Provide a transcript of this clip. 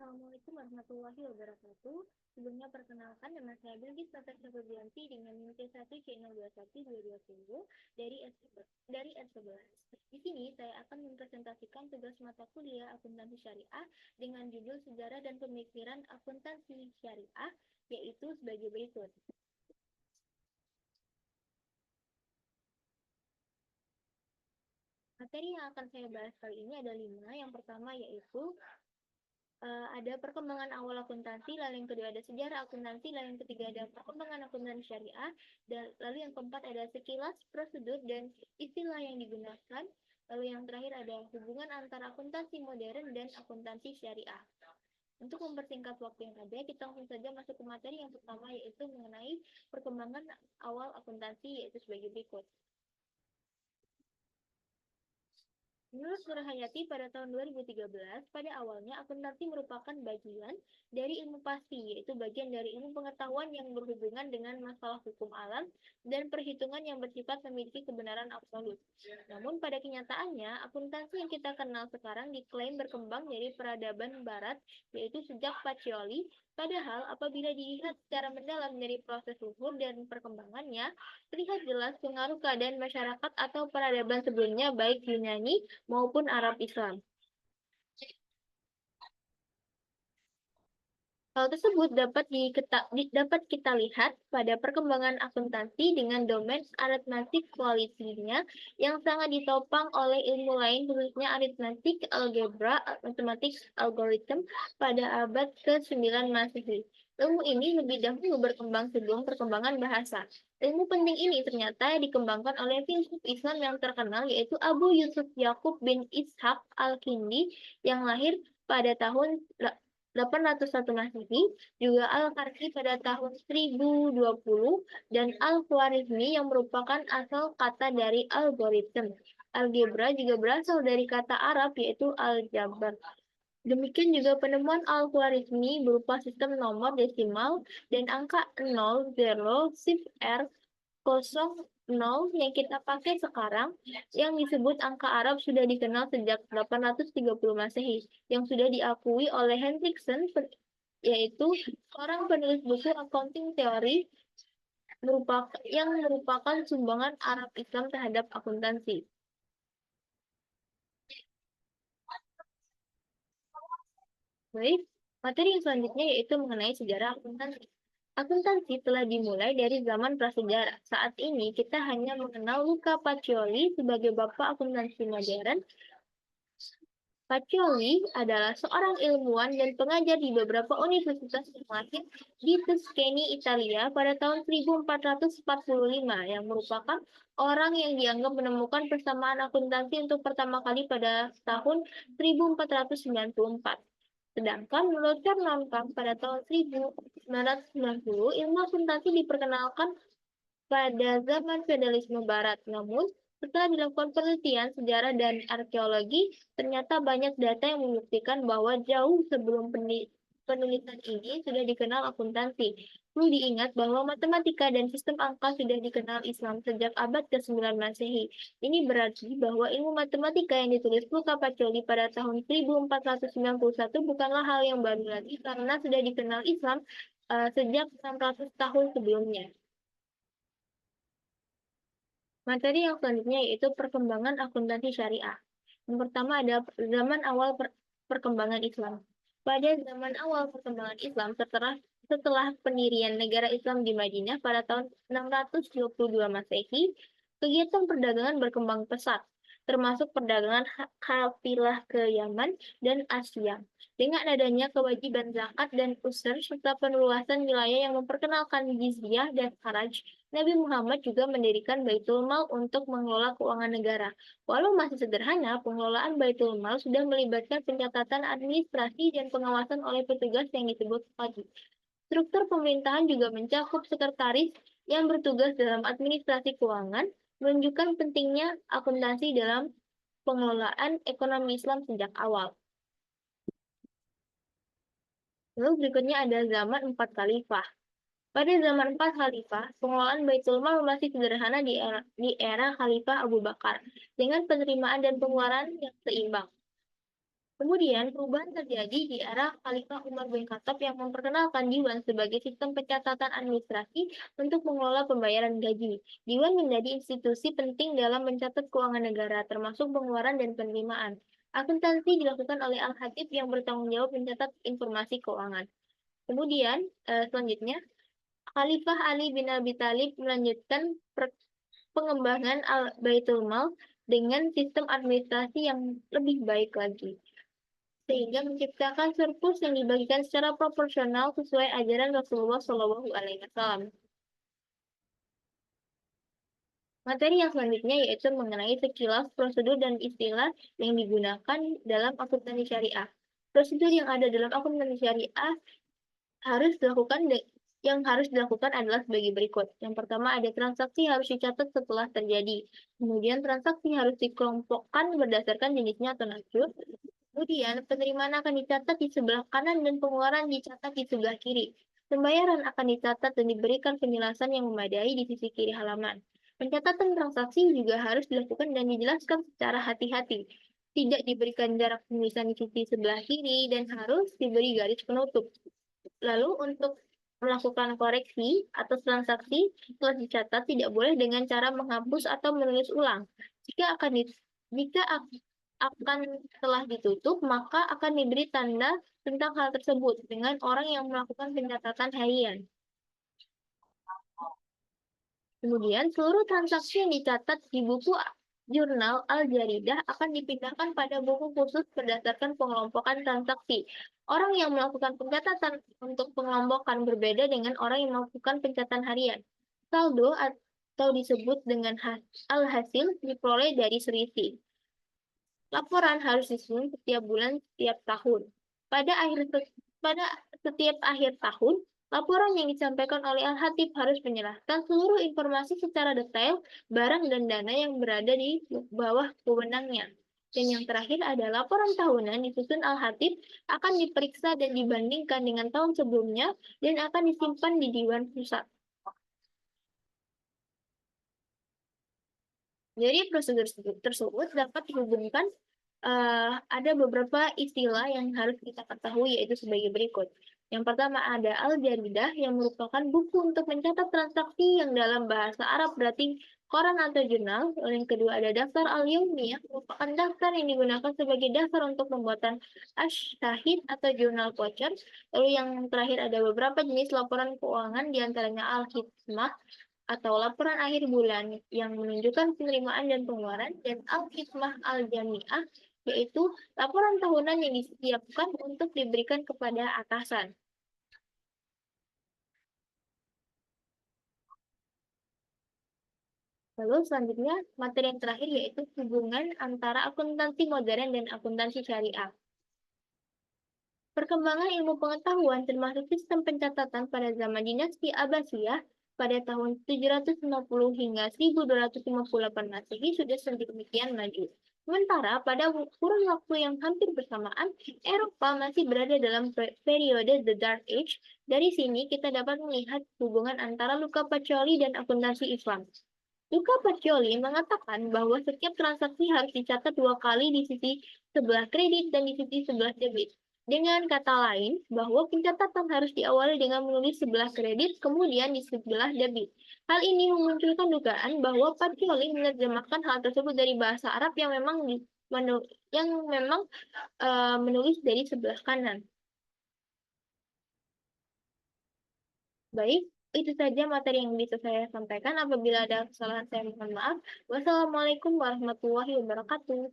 Assalamualaikum warahmatullahi wabarakatuh. Sebelumnya perkenalkan, nama saya Bilgis Natasha Febrianti dengan NIM T1C021-220 dari S11. Di sini saya akan mempresentasikan tugas mata kuliah akuntansi syariah dengan judul Sejarah dan Pemikiran Akuntansi Syariah, yaitu sebagai berikut. Materi yang akan saya bahas kali ini ada 5. Yang pertama yaitu ada perkembangan awal akuntansi, lalu yang kedua ada sejarah akuntansi, lalu yang ketiga ada perkembangan akuntansi syariah, dan lalu yang keempat ada sekilas prosedur dan istilah yang digunakan, lalu yang terakhir ada hubungan antara akuntansi modern dan akuntansi syariah. Untuk mempersingkat waktu yang ada, kita langsung saja masuk ke materi yang pertama, yaitu mengenai perkembangan awal akuntansi, yaitu sebagai berikut. Menurut Nurhayati pada tahun 2013, pada awalnya akuntansi merupakan bagian dari ilmu pasti, yaitu bagian dari ilmu pengetahuan yang berhubungan dengan masalah hukum alam dan perhitungan yang bersifat memiliki kebenaran absolut. Namun pada kenyataannya, akuntansi yang kita kenal sekarang diklaim berkembang dari peradaban barat, yaitu sejak Pacioli. Padahal apabila dilihat secara mendalam dari proses luhur dan perkembangannya, terlihat jelas pengaruh keadaan masyarakat atau peradaban sebelumnya baik Yunani maupun Arab Islam. Hal tersebut dapat kita lihat pada perkembangan akuntansi dengan domain aritmatik kualitinya yang sangat ditopang oleh ilmu lain, khususnya aritmatik, algebra, matematik, algoritma pada abad ke-9 Masehi. Ilmu ini lebih dahulu berkembang sebelum perkembangan bahasa. Ilmu penting ini ternyata dikembangkan oleh filsuf Islam yang terkenal, yaitu Abu Yusuf Yakub bin Ishaq al-Kindi yang lahir pada tahun 801 Masehi, juga Al-Karki pada tahun 1020, dan Al-Khwarizmi yang merupakan asal kata dari algoritma. Algebra juga berasal dari kata Arab, yaitu al-jabar. Demikian juga penemuan Al-Khwarizmi berupa sistem nomor desimal dan angka 0, 0, shift R, 0 yang kita pakai sekarang, yang disebut angka Arab sudah dikenal sejak 830 Masehi, yang sudah diakui oleh Hendrickson, yaitu seorang penulis buku accounting teori yang merupakan sumbangan Arab Islam terhadap akuntansi. Baik, materi yang selanjutnya yaitu mengenai sejarah akuntansi. Akuntansi telah dimulai dari zaman prasejarah. Saat ini kita hanya mengenal Luca Pacioli sebagai bapak akuntansi modern. Pacioli adalah seorang ilmuwan dan pengajar di beberapa universitas yang lahir di Tuscany, Italia pada tahun 1445, yang merupakan orang yang dianggap menemukan persamaan akuntansi untuk pertama kali pada tahun 1494. Sedangkan menurut Fernand Kam pada tahun 1990, ilmu akuntansi diperkenalkan pada zaman feodalisme barat. Namun, setelah dilakukan penelitian sejarah dan arkeologi, ternyata banyak data yang membuktikan bahwa jauh sebelum penulisan ini sudah dikenal akuntansi. Perlu diingat bahwa matematika dan sistem angka sudah dikenal Islam sejak abad ke-9 Masehi. Ini berarti bahwa ilmu matematika yang ditulis Luca Pacioli pada tahun 1491 bukanlah hal yang baru lagi karena sudah dikenal Islam sejak 600 tahun sebelumnya. Materi yang selanjutnya yaitu perkembangan akuntansi syariah. Yang pertama ada zaman awal perkembangan Islam. Pada zaman awal perkembangan Islam, setelah pendirian negara Islam di Madinah pada tahun 622 Masehi, kegiatan perdagangan berkembang pesat, termasuk perdagangan kafilah ke Yaman dan Asia. Dengan adanya kewajiban zakat dan usur serta perluasan wilayah yang memperkenalkan jizyah dan haraj, Nabi Muhammad juga mendirikan Baitul Mal untuk mengelola keuangan negara. Walau masih sederhana, pengelolaan Baitul Mal sudah melibatkan pencatatan administrasi dan pengawasan oleh petugas yang disebut qadhi. Struktur pemerintahan juga mencakup sekretaris yang bertugas dalam administrasi keuangan, menunjukkan pentingnya akuntansi dalam pengelolaan ekonomi Islam sejak awal. Lalu berikutnya ada zaman 4 khalifah. Pada zaman 4 khalifah, pengelolaan Baitul Mal masih sederhana di era Khalifah Abu Bakar, dengan penerimaan dan pengeluaran yang seimbang. Kemudian, perubahan terjadi di era Khalifah Umar bin Khattab yang memperkenalkan Diwan sebagai sistem pencatatan administrasi untuk mengelola pembayaran gaji. Diwan menjadi institusi penting dalam mencatat keuangan negara, termasuk pengeluaran dan penerimaan. Akuntansi dilakukan oleh Al-Khatib yang bertanggung jawab mencatat informasi keuangan. Kemudian, selanjutnya, Khalifah Ali bin Abi Thalib melanjutkan pengembangan Baitul Mal dengan sistem administrasi yang lebih baik lagi, sehingga menciptakan surplus yang dibagikan secara proporsional sesuai ajaran Rasulullah Shallallahu Alaihi Wasallam. Materi yang selanjutnya yaitu mengenai sekilas prosedur dan istilah yang digunakan dalam akuntansi syariah. Prosedur yang ada dalam akuntansi syariah harus dilakukan yang harus dilakukan adalah sebagai berikut. Yang pertama, ada transaksi harus dicatat setelah terjadi. Kemudian transaksi harus dikelompokkan berdasarkan jenisnya atau natur. Kemudian, penerimaan akan dicatat di sebelah kanan dan pengeluaran dicatat di sebelah kiri. Pembayaran akan dicatat dan diberikan penjelasan yang memadai di sisi kiri halaman. Pencatatan transaksi juga harus dilakukan dan dijelaskan secara hati-hati. Tidak diberikan jarak penulisan di sisi sebelah kiri dan harus diberi garis penutup. Lalu untuk melakukan koreksi atau transaksi telah dicatat tidak boleh dengan cara menghapus atau menulis ulang. Jika akan telah ditutup, maka akan diberi tanda tentang hal tersebut dengan orang yang melakukan pencatatan harian. Kemudian, seluruh transaksi yang dicatat di buku jurnal Al-Jaridah akan dipindahkan pada buku khusus berdasarkan pengelompokan transaksi. Orang yang melakukan pencatatan untuk pengelompokan berbeda dengan orang yang melakukan pencatatan harian. Saldo atau disebut dengan al-hasil diperoleh dari selisih. Laporan harus disusun setiap bulan, setiap tahun. Pada setiap akhir tahun, laporan yang disampaikan oleh Al-Hatib harus menjelaskan seluruh informasi secara detail barang dan dana yang berada di bawah wewenangnya. Dan yang terakhir ada laporan tahunan disusun Al-Hatib akan diperiksa dan dibandingkan dengan tahun sebelumnya dan akan disimpan di Diwan Pusat. Jadi prosedur tersebut dapat dihubungkan, ada beberapa istilah yang harus kita ketahui yaitu sebagai berikut. Yang pertama ada Al-Jaridah yang merupakan buku untuk mencatat transaksi yang dalam bahasa Arab berarti koran atau jurnal. Lalu yang kedua ada Daftar Al-Yaumiyah, merupakan daftar yang digunakan sebagai dasar untuk pembuatan ash-syahid atau jurnal voucher. Lalu yang terakhir ada beberapa jenis laporan keuangan diantaranya Al-Hikmah atau laporan akhir bulan yang menunjukkan penerimaan dan pengeluaran, dan Al-Hikmah Al-Jami'ah, yaitu laporan tahunan yang disiapkan untuk diberikan kepada atasan. Lalu selanjutnya, materi yang terakhir yaitu hubungan antara akuntansi modern dan akuntansi syariah. Perkembangan ilmu pengetahuan termasuk sistem pencatatan pada zaman dinasti Abbasiyah pada tahun 750 hingga 1258 Masehi sudah sedemikian maju. Sementara pada kurun waktu yang hampir bersamaan, Eropa masih berada dalam periode The Dark Age. Dari sini kita dapat melihat hubungan antara Luca Pacioli dan akuntansi Islam. Luca Pacioli mengatakan bahwa setiap transaksi harus dicatat dua kali di sisi sebelah kredit dan di sisi sebelah debit. Dengan kata lain, bahwa pencatatan harus diawali dengan menulis sebelah kredit, kemudian di sebelah debit. Hal ini memunculkan dugaan bahwa Pacioli menerjemahkan hal tersebut dari bahasa Arab yang memang menulis dari sebelah kanan. Baik, itu saja materi yang bisa saya sampaikan. Apabila ada kesalahan, saya mohon maaf. Wassalamualaikum warahmatullahi wabarakatuh.